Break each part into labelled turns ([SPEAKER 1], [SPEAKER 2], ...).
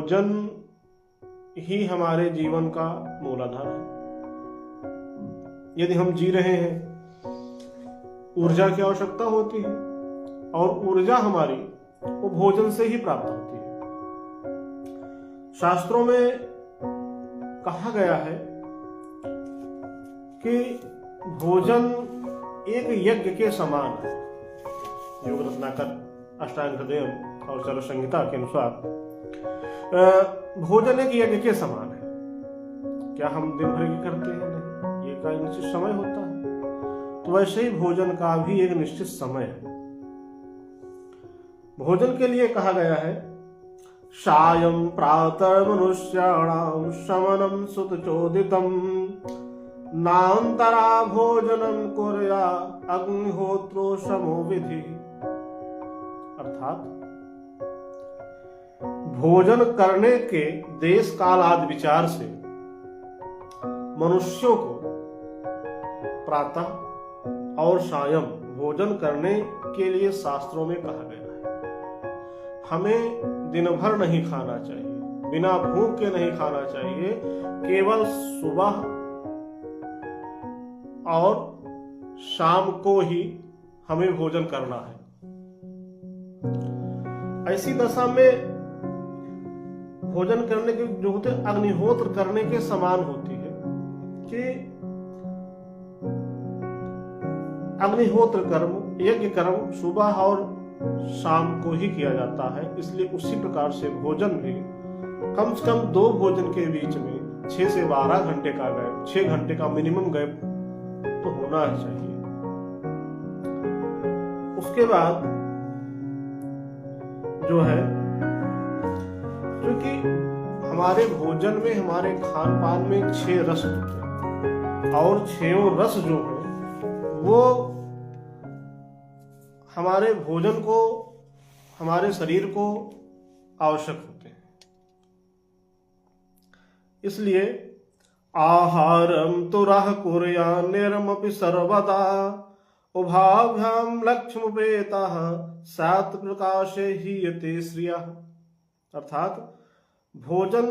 [SPEAKER 1] भोजन ही हमारे जीवन का मूलाधार है। यदि हम जी रहे हैं, ऊर्जा की आवश्यकता होती है और ऊर्जा हमारी वो भोजन से ही प्राप्त होती है। शास्त्रों में कहा गया है कि भोजन एक यज्ञ के समान है। योग रत्नाकर अष्टांग हृदय और चरक संहिता के अनुसार भोजन एक यज्ञ के समान है। क्या हम दिन भर की करते हैं? नहीं, ये का निश्चित समय होता है। तो वैसे ही भोजन का भी एक निश्चित समय है। भोजन के लिए कहा गया है, सायं प्रातः मनुष्याणां शमनं सुतचोदितं नान्तरा भोजनं कुर्या अग्निहोत्रो समो विधि। अर्थात भोजन करने के देश काल आदि विचार से मनुष्यों को प्रातः और सायं भोजन करने के लिए शास्त्रों में कहा गया है। हमें दिन भर नहीं खाना चाहिए, बिना भूख के नहीं खाना चाहिए, केवल सुबह और शाम को ही हमें भोजन करना है। ऐसी दशा में भोजन करने के जो होते अग्निहोत्र करने के समान होती है कि अग्निहोत्र कर्म, यज्ञ कर्म सुबह और शाम को ही किया जाता है। इसलिए उसी प्रकार से भोजन भी कम से कम 2 भोजन के बीच में 6 से 12 घंटे का गैप, 6 घंटे का मिनिमम गैप तो होना चाहिए। उसके बाद जो है, क्योंकि हमारे भोजन में, हमारे खान पान में 6 रस होते हैं और 6 रस जो है वो हमारे भोजन को, हमारे शरीर को आवश्यक होते हैं। इसलिए आहारम तुरः कुर्यान्निरमपि सर्वदा उभाभ्याम लक्ष्मपेतः सात प्रकाशे हीयते श्रियः। अर्थात भोजन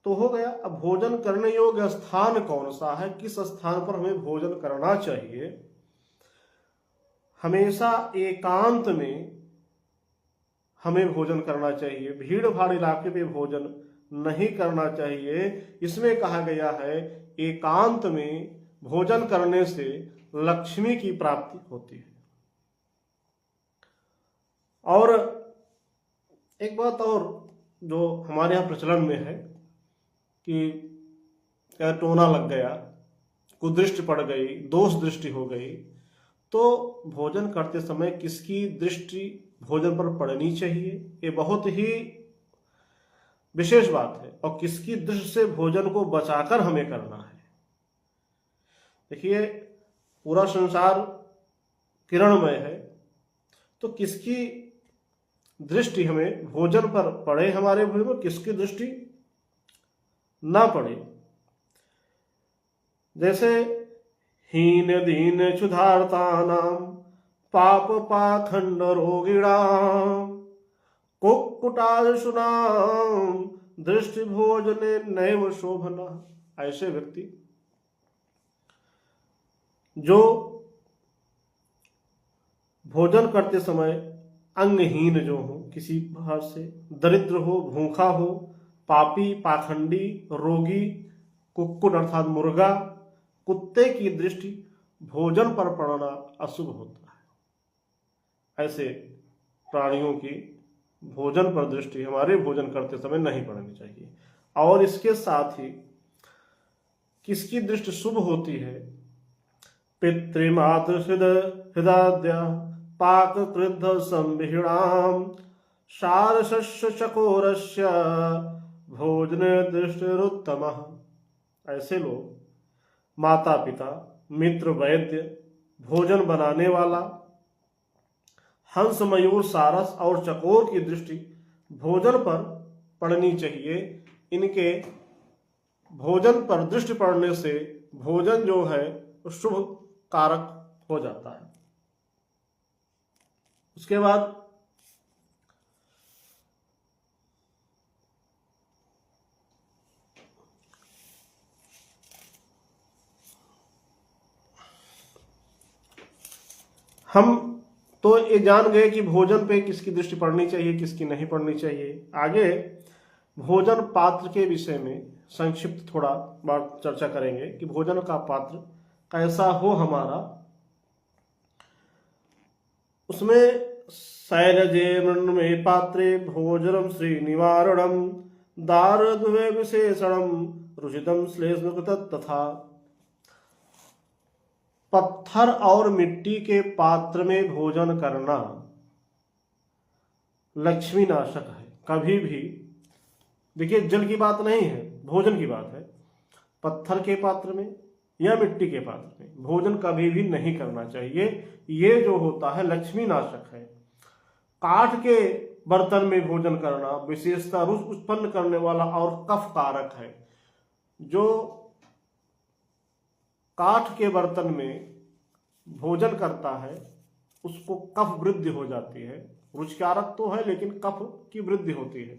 [SPEAKER 1] तो हो गया, अब भोजन करने योग्य स्थान कौन सा है, किस स्थान पर हमें भोजन करना चाहिए। हमेशा एकांत में हमें भोजन करना चाहिए, भीड़ भाड़ इलाके पे भोजन नहीं करना चाहिए। इसमें कहा गया है एकांत में भोजन करने से लक्ष्मी की प्राप्ति होती है। और एक बात और जो हमारे यहाँ प्रचलन में है कि टोना लग गया, कुदृष्टि पड़ गई, दोष दृष्टि हो गई, तो भोजन करते समय किसकी दृष्टि भोजन पर पड़नी चाहिए, ये बहुत ही विशेष बात है। और किसकी दृष्टि से भोजन को बचाकर हमें करना है। देखिए, पूरा संसार किरणमय है, तो किसकी दृष्टि हमें भोजन पर पड़े, हमारे भोजन पर किसकी दृष्टि ना पड़े। जैसे हीन दीन क्षुधार्तानां पाप पाखंड रोगिणां कुक्कुटादिषूणां दृष्टि भोजने नैव शोभना। ऐसे व्यक्ति जो भोजन करते समय अंगहीन जो हो, किसी भाव से दरिद्र हो, भूखा हो, पापी, पाखंडी, रोगी, कुक्कुट अर्थात मुर्गा, कुत्ते की दृष्टि भोजन पर पड़ना अशुभ होता है। ऐसे प्राणियों की भोजन पर दृष्टि हमारे भोजन करते समय नहीं पड़नी चाहिए। और इसके साथ ही किसकी दृष्टि शुभ होती है, पितृमातृ हृदय पाक क्रुद्ध संविहीणाम सारसस्य चकोरस्य भोजन दृष्टिरुत्तमः। ऐसे लोग माता पिता, मित्र, वैद्य, भोजन बनाने वाला, हंस, मयूर, सारस और चकोर की दृष्टि भोजन पर पड़नी चाहिए। इनके भोजन पर दृष्टि पड़ने से भोजन जो है शुभ कारक हो जाता है। उसके बाद हम तो ये जान गए कि भोजन पे किसकी दृष्टि पड़नी चाहिए, किसकी नहीं पड़नी चाहिए। आगे भोजन पात्र के विषय में संक्षिप्त थोड़ा बात चर्चा करेंगे कि भोजन का पात्र कैसा हो हमारा। उसमें शैलजे मृण्मये पात्रे भोजनम श्री निवारणम दारद्वय विशेषणम रुचितम श्लेष्मकृत तथा। पत्थर और मिट्टी के पात्र में भोजन करना लक्ष्मी नाशक है। कभी भी देखिए, जल की बात नहीं है, भोजन की बात है। पत्थर के पात्र में या मिट्टी के पात्र में भोजन कभी भी नहीं करना चाहिए। ये जो होता है लक्ष्मी नाशक है। काठ के बर्तन में भोजन करना विशेषता रुच उत्पन्न करने वाला और कफ कारक है। जो काठ के बर्तन में भोजन करता है उसको कफ वृद्धि हो जाती है। रुचिकारक तो है लेकिन कफ की वृद्धि होती है।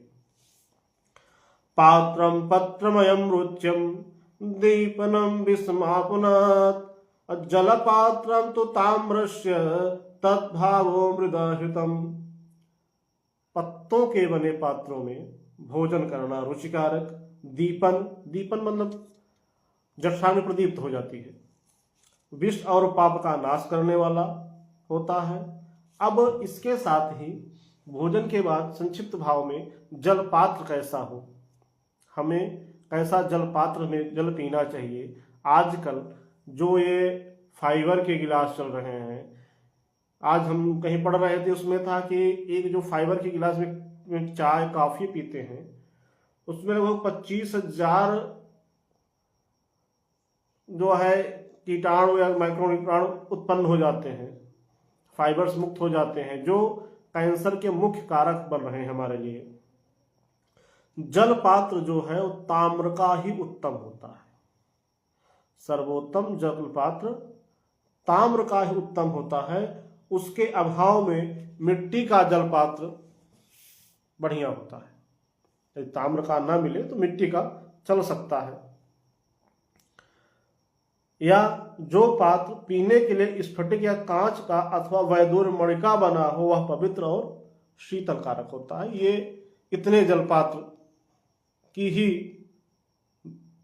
[SPEAKER 1] पात्रम पत्रमयम रुच्यम दीपनम विस्मापनात् जलपात्रम तो ताम्रस्य तद्भावो मृदाहितम। पत्तों के बने पात्रों में भोजन करना रुचिकारक। दीपन, दीपन मतलब जठराग्नि प्रदीप्त हो जाती है। विष और पाप का नाश करने वाला होता है। अब इसके साथ ही भोजन के बाद संक्षिप्त भाव में जल पात्र कैसा हो, हमें कैसा जल पात्र में जल पीना चाहिए। आजकल जो ये फाइबर के गिलास चल रहे हैं, आज हम कहीं पढ़ रहे थे उसमें था कि एक जो फाइबर के गिलास में चाय कॉफी पीते हैं उसमें लगभग 25,000 जो है कीटाणु या माइक्रो कीटाणु उत्पन्न हो जाते हैं, फाइबर्स मुक्त हो जाते हैं, जो कैंसर के मुख्य कारक बन रहे हैं हमारे लिए। जल पात्र जो है वो ताम्र का ही उत्तम होता है। सर्वोत्तम जल पात्र ताम्र का ही उत्तम होता है। उसके अभाव में मिट्टी का जल पात्र बढ़िया होता है। यदि ताम्र का ना मिले तो मिट्टी का चल सकता है। या जो पात्र पीने के लिए स्फटिक या कांच का अथवा वैदूर्य मणि का बना हो वह पवित्र और शीतल कारक होता है। ये इतने जलपात्र की ही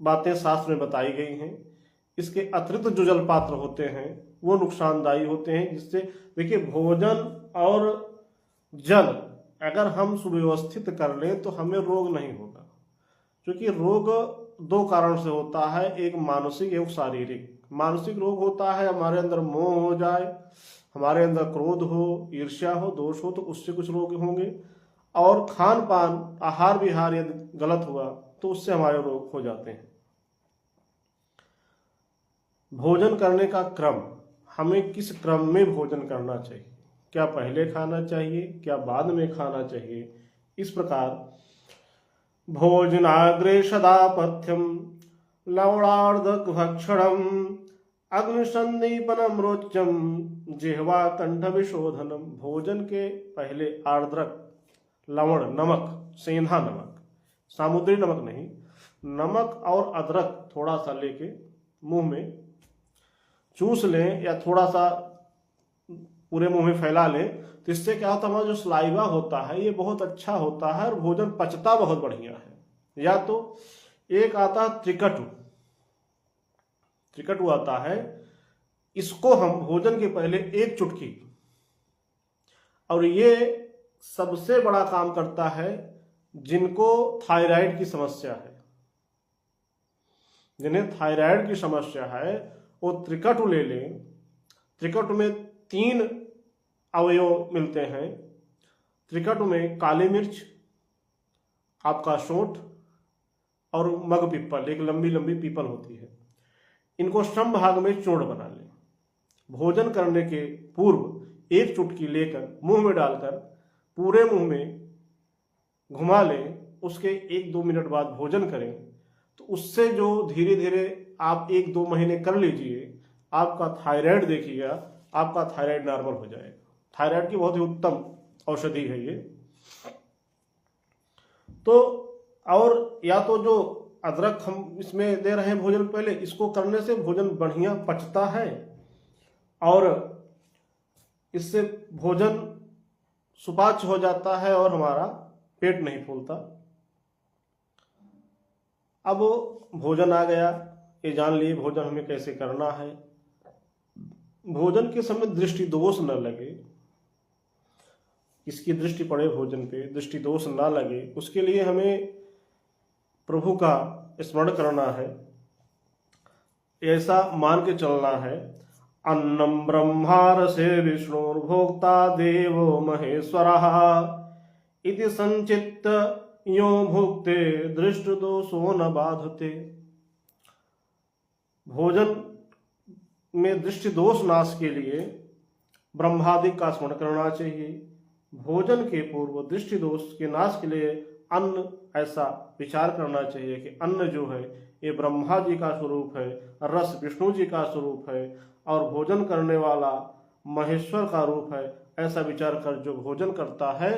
[SPEAKER 1] बातें शास्त्र में बताई गई हैं। इसके अतिरिक्त जो जलपात्र होते हैं वो नुकसानदायी होते हैं। जिससे देखिए, भोजन और जल अगर हम सुव्यवस्थित कर लें तो हमें रोग नहीं होगा। क्योंकि रोग दो कारण से होता है, एक मानसिक एक शारीरिक। मानसिक रोग होता है हमारे अंदर मोह हो जाए, हमारे अंदर क्रोध हो, ईर्ष्या हो, दोष हो, तो उससे कुछ रोग होंगे। और खान पान आहार विहार यदि गलत हुआ तो उससे हमारे रोग हो जाते हैं। भोजन करने का क्रम, हमें किस क्रम में भोजन करना चाहिए, क्या पहले खाना चाहिए, क्या बाद में खाना चाहिए। इस प्रकार भोजनाग्रे सदा पथ्यम लवणार्धक भक्षणम अग्निसंदीपनम रोचम जिह्वा कंठ विशोधनम। भोजन के पहले आर्द्रक, लवण नमक, सेंधा नमक, सामुद्री नमक नहीं, नमक और अदरक थोड़ा सा लेके मुंह में चूस लें या थोड़ा सा पूरे मुंह में फैला लें। तो इससे क्या होता है, हमारा जो सलाइवा होता है ये बहुत अच्छा होता है और भोजन पचता बहुत बढ़िया है। या तो एक आता है त्रिकटु, त्रिकटु आता है, इसको हम भोजन के पहले एक चुटकी, और ये सबसे बड़ा काम करता है जिनको थायराइड की समस्या है। जिन्हें थायराइड की समस्या है वो त्रिकटु ले लें। त्रिकटु में 3 अवयव मिलते हैं। त्रिकटु में काली मिर्च, आपका सोंठ और मग पीपल, एक लंबी लंबी पीपल होती है। इनको सम भाग में चूर्ण बना लें। भोजन करने के पूर्व एक चुटकी लेकर मुंह में डालकर पूरे मुंह में घुमा लें। उसके 1-2 मिनट बाद भोजन करें तो उससे जो धीरे धीरे आप 1-2 महीने कर लीजिए, आपका थायराइड देखिएगा, आपका थायराइड नॉर्मल हो जाएगा। थायराइड की बहुत ही उत्तम औषधि है ये। तो और या तो जो अदरक हम इसमें दे रहे हैं भोजन पहले, इसको करने से भोजन बढ़िया पचता है और इससे भोजन सुपाच्य हो जाता है और हमारा पेट नहीं फूलता। अब भोजन आ गया, ये जान लिए भोजन हमें कैसे करना है। भोजन के समय दृष्टि दोष न लगे, किसकी दृष्टि पड़े भोजन पे, दृष्टि दोष ना लगे, उसके लिए हमें प्रभु का स्मरण करना है। ऐसा मान के चलना है, अन्नम ब्रह्मारसे विष्णुर्भोक्ता देवो महेश्वरः इति संचित्त यो भुक्ते दृष्ट दोषो न बाधते। भोजन में दृष्टि दोष नाश के लिए ब्रह्मादि का स्मरण करना चाहिए। भोजन के पूर्व दृष्टि दोष के नाश के लिए अन्न ऐसा विचार करना चाहिए कि अन्न जो है ये ब्रह्मा जी का स्वरूप है, रस विष्णु जी का स्वरूप है और भोजन करने वाला महेश्वर का रूप है। ऐसा विचार कर जो भोजन करता है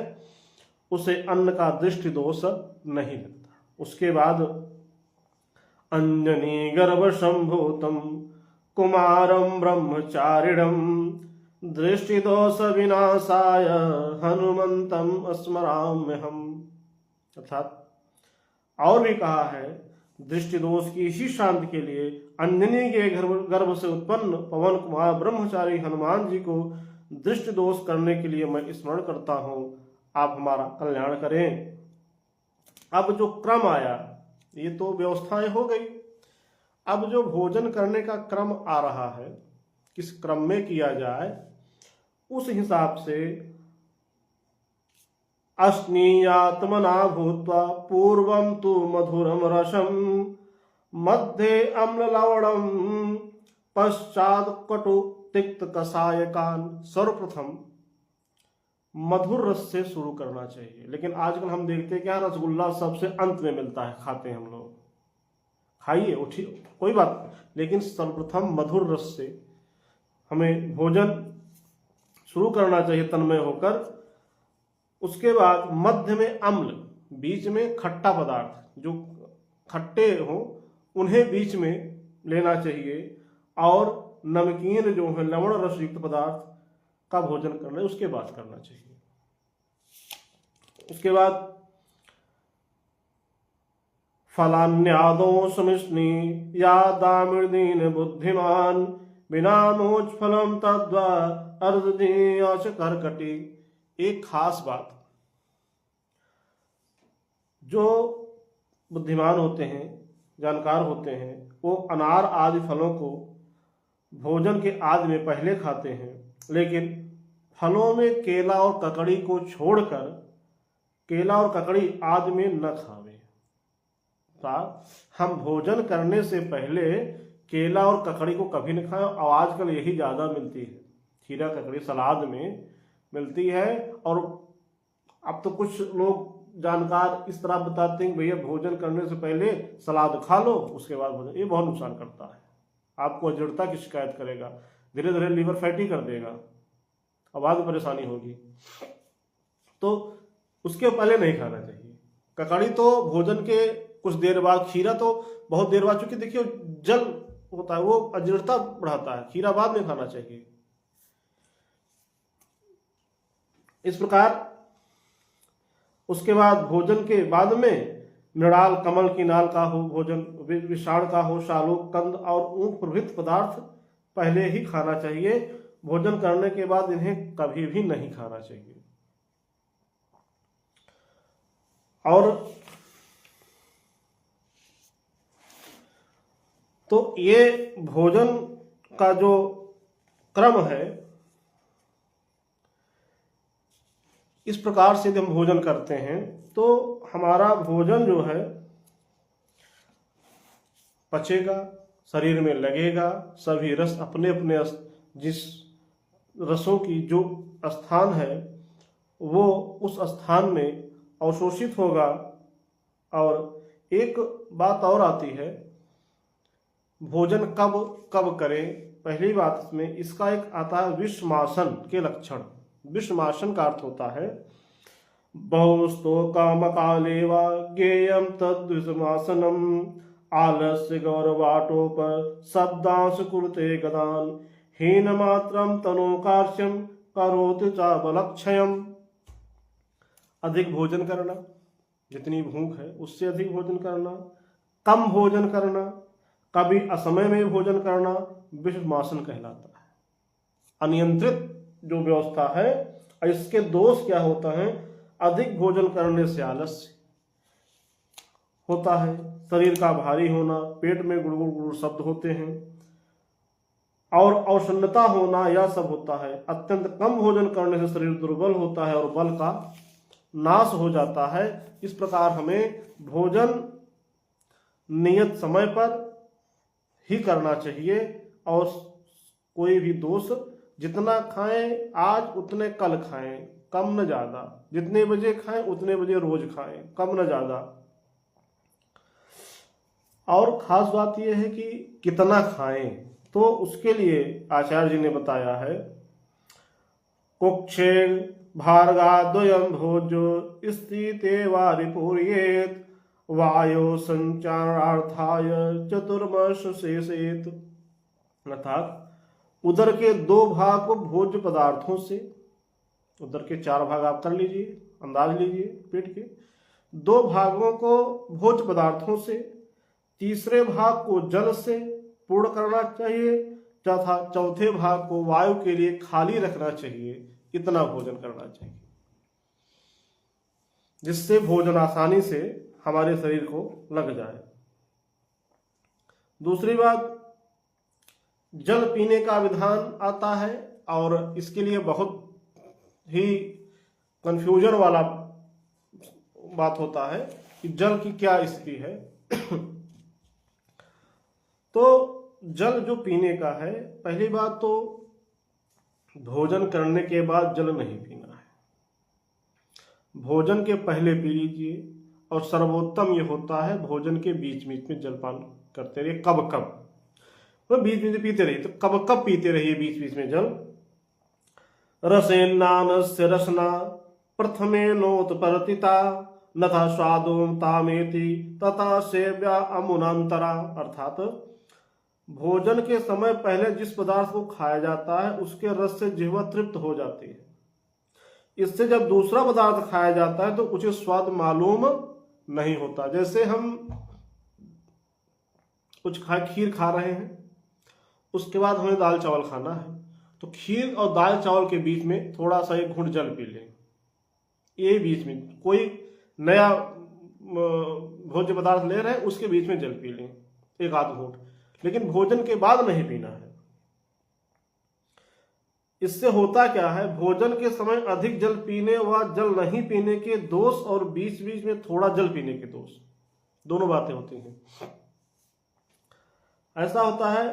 [SPEAKER 1] उसे अन्न का दृष्टि दोष नहीं लगता। उसके बाद अंजनी गर्भ संभूतम कुमारम ब्रह्मचारिणम दृष्टि दोष विनाशाय हनुमंतम स्मराम्यहम्। अर्थात और भी कहा है, दृष्टि दोष की इसी शांति के लिए अंजनी के गर्भ से उत्पन्न पवन कुमार ब्रह्मचारी हनुमान जी को दृष्टि दोष करने के लिए मैं स्मरण करता हूँ, आप हमारा कल्याण करें। अब जो क्रम आया, ये तो व्यवस्थाएं हो गई। अब जो भोजन करने का क्रम आ रहा है, किस क्रम में किया जाए, उस हिसाब से अस्नीयात्मना भूत्वा पूर्वं तु मधुरम रसम मध्ये अम्ल लवणम पश्चात कटु तिक्त कषायकान। सर्वप्रथम मधुर रस से शुरू करना चाहिए, लेकिन आजकल हम देखते हैं क्या रसगुल्ला सबसे अंत में मिलता है, खाते हैं हम लोग। खाइए, उठिए, कोई बात, लेकिन सर्वप्रथम मधुर रस से हमें भोजन शुरू करना चाहिए तन्मय होकर। उसके बाद मध्य में अम्ल, बीच में खट्टा पदार्थ, जो खट्टे हो उन्हें बीच में लेना चाहिए, और नमकीन जो है लवण रस युक्त पदार्थ का भोजन करना है उसके बाद करना चाहिए। उसके बाद फलान्यादो सुमिष्णि या दामृदीन बुद्धिमान बिना मोच फलम तद्वा अर्धदीयाच करकटी। एक खास बात, जो बुद्धिमान होते हैं, जानकार होते हैं, वो अनार आदि फलों को भोजन के आदि में पहले खाते हैं, लेकिन फलों में केला और ककड़ी को छोड़कर केला और ककड़ी आदि में न खावे। हम भोजन करने से पहले केला और ककड़ी को कभी न खाएं, और आजकल यही ज़्यादा मिलती है, खीरा ककड़ी सलाद में मिलती है। और अब तो कुछ लोग जानकार इस तरह बताते हैं कि भैया भोजन करने से पहले सलाद खा लो उसके बाद भोजन। ये बहुत नुकसान करता है, आपको अजीर्णता की शिकायत करेगा, धीरे धीरे लीवर फैटी कर देगा, अब आगे परेशानी होगी। तो उसके पहले नहीं खाना चाहिए। ककड़ी तो भोजन के कुछ देर बाद, खीरा तो बहुत देर बाद, चूंकि देखिए जल होता है वो अजीर्णता बढ़ाता है, खीरा बाद में खाना चाहिए। इस प्रकार उसके बाद भोजन के बाद में मृणाल कमल की नाल का हो भोजन, विषाण का हो, शालूक कंद और ऊख प्रभृत पदार्थ पहले ही खाना चाहिए। भोजन करने के बाद इन्हें कभी भी नहीं खाना चाहिए। और तो ये भोजन का जो क्रम है, इस प्रकार से जब हम भोजन करते हैं तो हमारा भोजन जो है पचेगा, शरीर में लगेगा, सभी रस अपने अपने जिस रसों की जो स्थान है वो उस स्थान में अवशोषित होगा। और एक बात और आती है, भोजन कब कब करें। पहली बात इसमें इसका एक आता है विषमासन के लक्षण। विषमासन का अर्थ होता है बहुस्तो काम काले वा ज्ञेयम तद्विषमासनम आलस्य गौरवाटो पर शब्दांश कुरुते गदान हीन मात्रम तनोकार्ष्यम करोति चाबलक्षयम्, अधिक भोजन करना, जितनी भूख है उससे अधिक भोजन करना, कम भोजन करना, कभी असमय में भोजन करना विषमासन कहलाता है। अनियंत्रित जो व्यवस्था है, इसके दोष क्या होता है? अधिक भोजन करने से आलस्य होता है, शरीर का भारी होना, पेट में गुड़गुड़ गुड़गुड़ शब्द होते हैं और अवसन्नता होना, यह सब होता है। अत्यंत कम भोजन करने से शरीर दुर्बल होता है और बल का नाश हो जाता है। इस प्रकार हमें भोजन नियत समय पर ही करना चाहिए और कोई भी दोष, जितना खाएं आज उतने कल खाएं, कम न ज्यादा। जितने बजे खाएं उतने बजे रोज खाएं, कम न ज्यादा। और खास बात यह है कि कितना खाएं, तो उसके लिए आचार्य जी ने बताया है, कुक्षे भार्गाद्वयं भोजो स्थिते वारिपूर्येत वायो संचारार्थाय चतुर्मश शेषेत। अर्थात उदर के 2 भाग को भोज्य पदार्थों से, उदर के 4 भाग आप कर लीजिए, अंदाज लीजिए, पेट के 2 भागों को भोज्य पदार्थों से, तीसरे भाग को जल से पूर्ण करना चाहिए तथा चौथे भाग को वायु के लिए खाली रखना चाहिए। इतना भोजन करना चाहिए जिससे भोजन आसानी से हमारे शरीर को लग जाए। दूसरी बात, जल पीने का विधान आता है और इसके लिए बहुत ही कंफ्यूजन वाला बात होता है कि जल की क्या स्थिति है। तो जल जो पीने का है, पहली बात तो भोजन करने के बाद जल नहीं पीना है, भोजन के पहले पी लीजिए और सर्वोत्तम ये होता है भोजन के बीच बीच में जलपान करते रहिए। कब कब तो बीच बीच में पीते रहिए, तो कब कब पीते रहिए बीच बीच में जल। रसेन्नानस्य रसना प्रथमेनोत्परतिता नथा स्वादों तामेति तथा सेव्या अमुनांतरा। अर्थात भोजन के समय पहले जिस पदार्थ को खाया जाता है उसके रस से जिह्वा तृप्त हो जाती है। इससे जब दूसरा पदार्थ खाया जाता है तो उचित स्वाद मालूम नहीं होता। जैसे हम कुछ खीर खा रहे हैं, उसके बाद हमें दाल चावल खाना है, तो खीर और दाल चावल के बीच में थोड़ा सा एक घूंट जल पी लें। ये बीच में कोई नया भोज्य पदार्थ ले रहे हैं उसके बीच में जल पी लें, एक आध घूंट, लेकिन भोजन के बाद नहीं पीना है। इससे होता क्या है, भोजन के समय अधिक जल पीने व जल नहीं पीने के दोष और बीच बीच में थोड़ा जल पीने के दोष, दोनों बातें होती हैं। ऐसा होता है,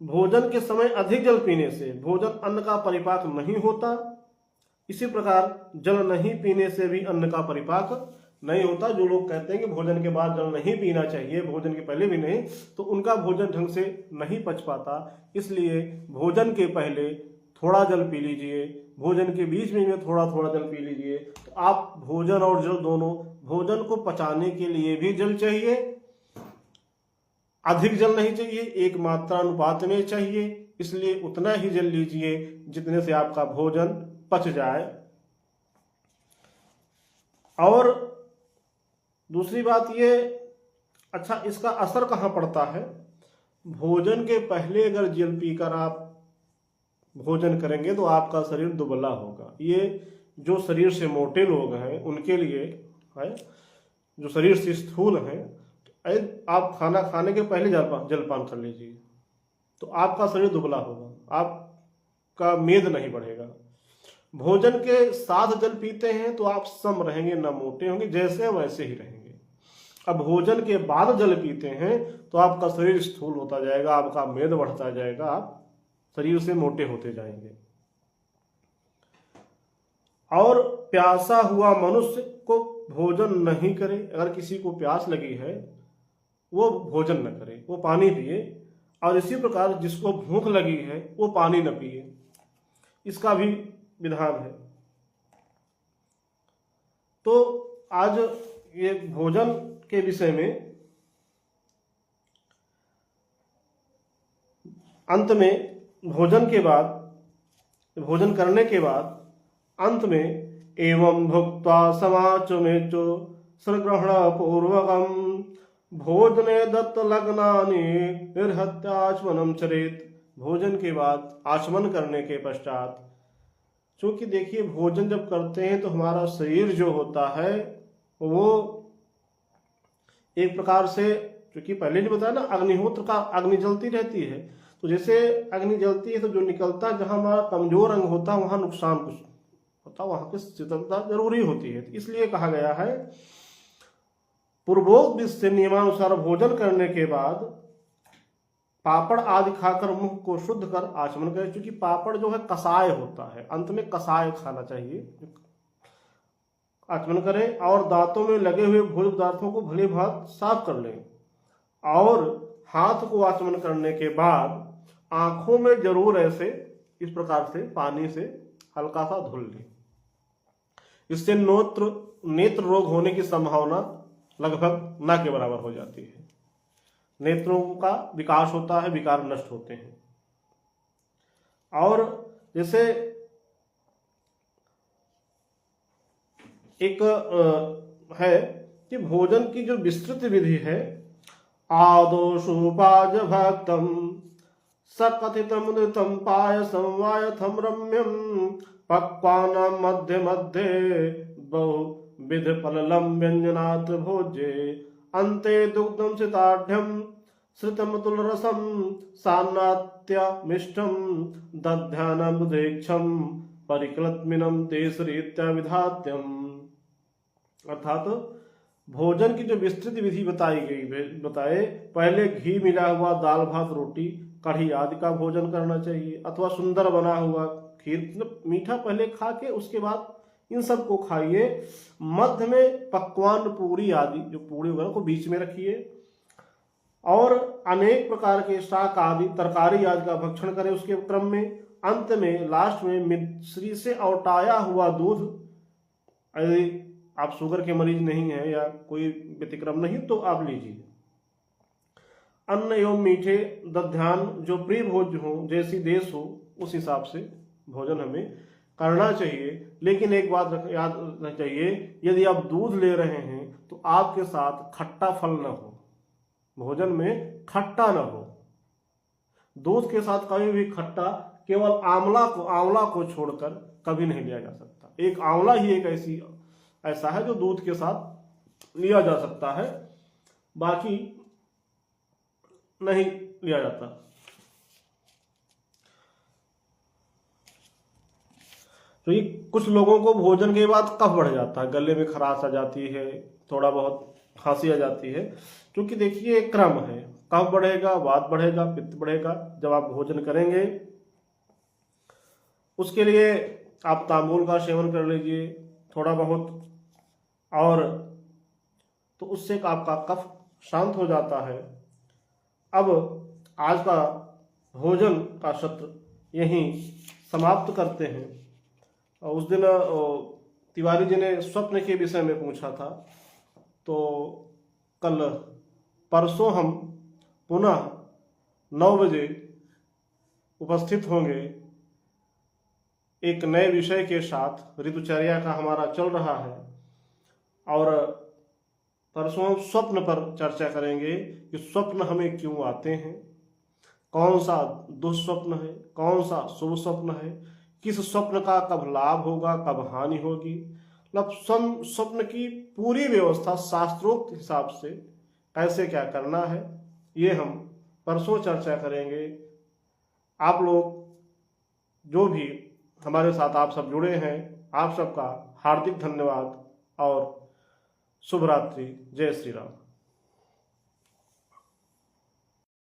[SPEAKER 1] भोजन के समय अधिक जल पीने से भोजन अन्न का परिपाक नहीं होता, इसी प्रकार जल नहीं पीने से भी अन्न का परिपाक नहीं होता। जो लोग कहते हैं कि भोजन के बाद जल नहीं पीना चाहिए, भोजन के पहले भी नहीं, तो उनका भोजन ढंग से नहीं पच पाता। इसलिए भोजन के पहले थोड़ा जल पी लीजिए, भोजन के बीच में थोड़ा थोड़ा जल पी लीजिए। तो आप भोजन और जल दोनों, भोजन को पचाने के लिए भी जल चाहिए, अधिक जल नहीं चाहिए, एक मात्रानुपात में चाहिए, इसलिए उतना ही जल लीजिए जितने से आपका भोजन पच जाए। और दूसरी बात ये, अच्छा इसका असर कहाँ पड़ता है, भोजन के पहले अगर जल पीकर आप भोजन करेंगे तो आपका शरीर दुबला होगा। ये जो शरीर से मोटे लोग हैं उनके लिए है, जो शरीर से स्थूल हैं, आप खाना खाने के पहले जलपान कर लीजिए तो आपका शरीर दुबला होगा, आपका मेद नहीं बढ़ेगा। भोजन के साथ जल पीते हैं तो आप सम रहेंगे, ना मोटे होंगे, जैसे वैसे ही रहेंगे। अब भोजन के बाद जल पीते हैं तो आपका शरीर स्थूल होता जाएगा, आपका मेद बढ़ता जाएगा, आप शरीर से मोटे होते जाएंगे। और प्यासा हुआ मनुष्य को भोजन नहीं करे। अगर किसी को प्यास लगी है वो भोजन न करे, वो पानी पिए। और इसी प्रकार जिसको भूख लगी है वो पानी न पिए, इसका भी विधान है। तो आज ये भोजन के विषय में अंत में, भोजन के बाद भोजन करने के बाद अंत में एवं भुक्त्वा समाचमेचो सग्रहण पूर्वकम भोजने दत्त लग्नानि निर्हत्याचमनम चरेत। भोजन के बाद आचमन करने के पश्चात, क्योंकि देखिए भोजन जब करते हैं तो हमारा शरीर जो होता है वो एक प्रकार से, क्योंकि पहले नहीं बताया ना, अग्निहोत्र का अग्नि जलती रहती है, तो जैसे अग्नि जलती है तो जो निकलता है, जहां हमारा कमजोर अंग होता है वहां नुकसान कुछ होता है, वहां की शीतलता जरूरी होती है। इसलिए कहा गया है पूर्वोक्त से नियमानुसार भोजन करने के बाद पापड़ आदि खाकर मुख को शुद्ध कर आचमन करें। क्योंकि पापड़ जो है कसाय होता है, अंत में कसाय खाना चाहिए। आचमन करें और दांतों में लगे हुए भोज्य पदार्थों को भली भांति साफ कर लें और हाथ को आचमन करने के बाद आंखों में जरूर ऐसे इस प्रकार से पानी से हल्का सा धुल लें। इससे नेत्र रोग होने की संभावना लगभग न के बराबर हो जाती है। नेत्रों का विकास होता है, विकार नष्ट होते हैं। और जैसे एक है कि भोजन की जो विस्तृत विधि है, आदोषुपाज भक्तम सकथितम नृतम पायसम वायथम रम्यम पक्वानां मध्ये मध्ये बहुविध फललम व्यंजनात् भोज्ये अन्ते दुग्धम सिताढ्यम श्रितमतुल रसम सान्नात्यमिष्टम दध्यानम बुधेक्षम परिकलत्मिनम तेसरीत्या विधात्यम। अर्थात भोजन की जो विस्तृत विधि बताए, पहले घी मिला हुआ दाल भात रोटी कढ़ी आदि का भोजन करना चाहिए, अथवा सुंदर बना हुआ खीर, मीठा पहले खा के उसके बाद इन सब को खाइए। मध्य में पकवान पूरी आदि, जो पूरी वगैरह को बीच में रखिए और अनेक प्रकार के शाक आदि तरकारी आदि का भक्षण करें उसके क्रम में। अंत में लास्ट में मिश्री से औटाया हुआ दूध, यदि आप शुगर के मरीज नहीं है या कोई व्यतिक्रम नहीं तो आप लीजिए। अन्न एवं मीठे दध्यान जो प्रिय भोज्य हो, जैसी देश हो उस हिसाब से भोजन हमें करना चाहिए। लेकिन एक बात याद रखना चाहिए, यदि आप दूध ले रहे हैं तो आपके साथ खट्टा फल न हो, भोजन में खट्टा न हो। दूध के साथ कभी भी खट्टा केवल आंवला को छोड़कर कभी नहीं लिया जा सकता। एक आंवला ही एक ऐसा है जो दूध के साथ लिया जा सकता है, बाकी नहीं लिया जाता। तो ये कुछ लोगों को भोजन के बाद कफ बढ़ जाता है, गले में खराश आ जाती है, थोड़ा बहुत खांसी आ जाती है। क्योंकि देखिए एक क्रम है, कफ बढ़ेगा, वात बढ़ेगा, पित्त बढ़ेगा जब आप भोजन करेंगे। उसके लिए आप तांबूल का सेवन कर लीजिए थोड़ा बहुत, और तो उससे आपका कफ शांत हो जाता है। अब आज का भोजन का सत्र यहीं समाप्त करते हैं। और उस दिन तिवारी जी ने स्वप्न के विषय में पूछा था, तो परसों हम पुनः 9 बजे उपस्थित होंगे एक नए विषय के साथ। ऋतुचर्या का हमारा चल रहा है और परसों हम स्वप्न पर चर्चा करेंगे कि स्वप्न हमें क्यों आते हैं, कौन सा दुस्वप्न है, कौन सा शुभ स्वप्न है, किस स्वप्न का कब लाभ होगा, कब हानि होगी। मतलब स्वप्न की पूरी व्यवस्था शास्त्रोक्त हिसाब से कैसे क्या करना है, ये हम परसों चर्चा करेंगे। आप लोग जो भी हमारे साथ आप सब जुड़े हैं, आप सबका हार्दिक धन्यवाद और शुभ रात्रि। जय श्री राम।